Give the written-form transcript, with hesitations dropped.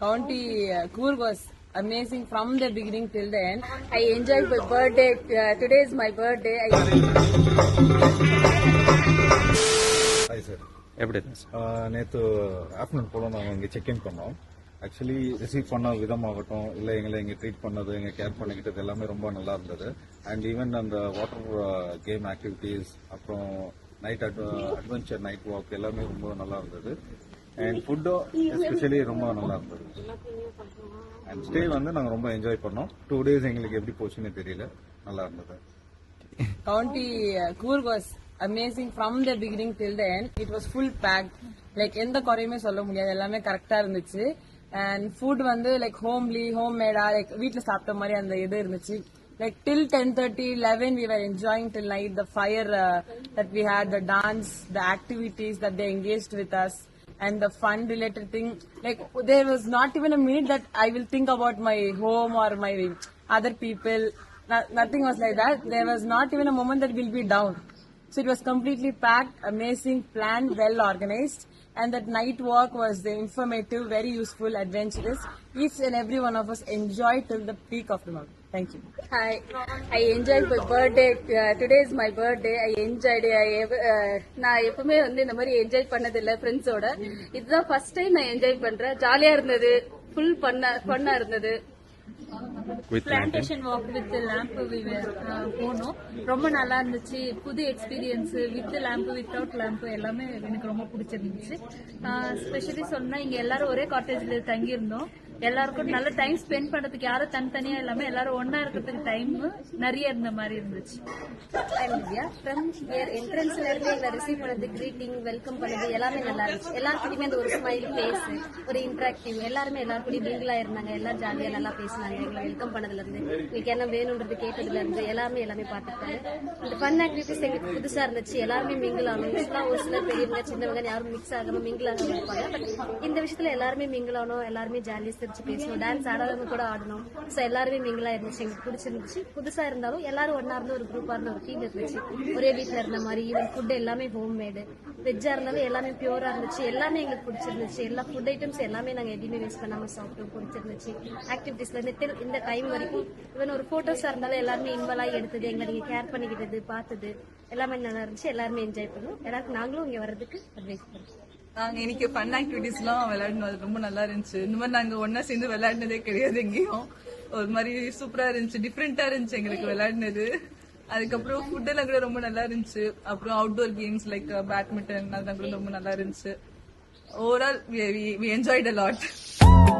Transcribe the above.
County Coorg was amazing from the beginning till the end. I enjoyed my birthday. Today is my birthday. Hi sir. எப்படி இருந்துச்சு? நேற்று afternoon போல நாங்கள் இங்கே check in பண்ணோம். Actually receive பண்ண விதமாகட்டும் இல்லை எங்களை இங்கே ட்ரீட் பண்ணது எங்கள் கேர் பண்ணிக்கிட்டது எல்லாமே ரொம்ப நல்லா இருந்தது. அண்ட் ஈவன் அந்த வாட்டர் கேம் ஆக்டிவிட்டீஸ் அப்புறம் நைட் அட்வென்ச்சர் நைட் வாக் எல்லாமே ரொம்ப நல்லா இருந்தது. அண்ட் ஃபுட்டும் எஸ்பெஷலி ரொம்ப நல்லா இருந்தது. அண்ட் ஸ்டே வந்து நாங்கள் ரொம்ப என்ஜாய் பண்ணோம். 2 days எங்களுக்கு எப்படி போச்சுன்னு தெரியல, நல்லா இருந்தது. County Coorg was amazing from the beginning till the end. It was full packed. Like எந்த குறையுமே சொல்ல முடியாது, எல்லாமே கரெக்டா இருந்துச்சு. அண்ட் ஃபுட் வந்து லைக் ஹோம்மேடா லைக் வீட்டில் சாப்பிட்ட மாதிரி அந்த இது இருந்துச்சு. Like till 10:30, 11 we were enjoying till night. The fire that we had, the dance, the activities that they engaged with us, and the fun related thing. Like there was not even a minute that I will think about my home or my other people. Nothing was like that. There was not even a moment that we'll be down. So it was completely packed, amazing, planned, well organized. And that night walk was informative, very useful, adventurous. Each and every one of us enjoyed till the peak of the month. Thank you. Hi, I enjoyed my birthday. Today is my birthday. I enjoyed it. நான் எப்பவுமே வந்து இந்த மாதிரி enjoy பண்ணது இல்ல ஃப்ரெண்ட்ஸோட. இதுதான் first time நான் என்ஜாய் பண்றேன். ஜாலியா இருந்தது, ஃபுல் ஃபன்னா இருந்தது. பிளான்டேஷன் வாக் வித் லேம்ப் போனோம். ரொம்ப நல்லா இருந்துச்சு. புது experience with lamp without lamp எல்லாமே எனக்கு ரொம்ப பிடிச்சிருந்துச்சு. ஸ்பெஷலி சொன்னா இங்க எல்லாரும் ஒரே காட்டேஜ்ல தங்கி இருந்தோம். எல்லாருக்கும் நல்ல டைம் ஸ்பெண்ட் பண்றதுக்கு, யாரும் தனித்தனியா இல்லாம எல்லாரும் ஒன்னா இருக்கிறதுக்கு டைம் நிறைய இருந்த மாதிரி இருந்துச்சு. என்ட்ரன்ஸ்ல இருந்து எங்களை ரிசீவ் பண்ணது, கிரீட்டிங், வெல்கம் பண்ணது எல்லாமே நல்லா இருந்துச்சு. எல்லாருக்குமே அந்த ஒரு ஸ்மைல் ஃபேஸ், ஒரு இன்டராக்டிவ், எல்லாருமே எல்லாருக்கும் மிங்கிளா இருந்தாங்க. எல்லாரும் ஜாலியா நல்லா பேசினாங்க. எங்களை வெல்கம் பண்ணதுல இருந்து, உங்களுக்கு என்ன வேணும்ன்றது கேட்டதுல இருந்து எல்லாமே பார்த்துட்டாங்க. இந்த ஃபன் ஆக்டிவிட்டிஸ் எங்களுக்கு புதுசா இருந்துச்சு. எல்லாருமே மிங்கிள் ஆகணும். ஒரு சிலர் பெரியவங்க சின்னவங்க யாரும் மிக்ஸ் ஆகாம மிங்கிள் ஆகாம இருப்பாங்க. பட் இந்த விஷயத்துல எல்லாருமே மிங்கிள் ஆகணும், எல்லாருமே ஜாலியா பேசணும், டான்ஸ் ஆடாதவங்க கூட ஆடணும். சோ எல்லாருமே மிங்கிளா இருந்துச்சு, எங்களுக்கு பிடிச்சிருந்துச்சு. புதுசா இருந்தாலும் எல்லாரும் ஒன்னா இருந்து ஒரு குரூப்பா இருந்த ஒரு ஃபீல் இருந்துச்சு. ஒரே வீட்டுல இருந்த மாதிரி. ஈவன் ஃபுட் எல்லாமே ஹோம் மேடு, வெஜ்ஜா இருந்தாலும் எல்லாமே பியூரா இருந்துச்சு. எல்லாமே எங்களுக்கு பிடிச்சிருந்துச்சு. எல்லா ஃபுட் ஐட்டம்ஸ் எல்லாமே நாங்க எதுவுமே வேஸ்ட் பண்ணாம சாப்பிட்டோம், பிடிச்சிருந்துச்சு. ஆக்டிவிட்டிஸ்ல இருந்து இந்த டைம் வரைக்கும் ஈவன் ஒரு போட்டோஸா இருந்தாலும் எல்லாருமே இன்வால்வ் ஆகி எடுத்தது, எங்களை நீங்க கேர் பண்ணிக்கிட்டது, பார்த்தது எல்லாமே நல்லா இருந்துச்சு. எல்லாருமே என்ஜாய் பண்ணோம். எல்லாருக்கும் நாங்களும் இங்க வர்றதுக்கு அட்வைஸ் பண்ணுறோம். நாங்க இன்னைக்கு ஃபன் ஆக்டிவிட்டிஸ் எல்லாம் விளையாடணும், ரொம்ப நல்லா இருந்துச்சு. இந்த மாதிரி நாங்க ஒன்னா சேர்ந்து விளையாடினதே கிடையாது எங்கேயும். ஒரு மாதிரி சூப்பரா இருந்துச்சு, டிஃப்ரெண்டா இருந்துச்சு எங்களுக்கு விளையாடினது. அதுக்கப்புறம் ஃபுட் எல்லாம் கூட ரொம்ப நல்லா இருந்துச்சு. அப்புறம் அவுட்டோர் கேம்ஸ் லைக் பேட்மிண்டன் அதெல்லாம் கூட ரொம்ப நல்லா இருந்துச்சு. Overall we enjoyed a lot.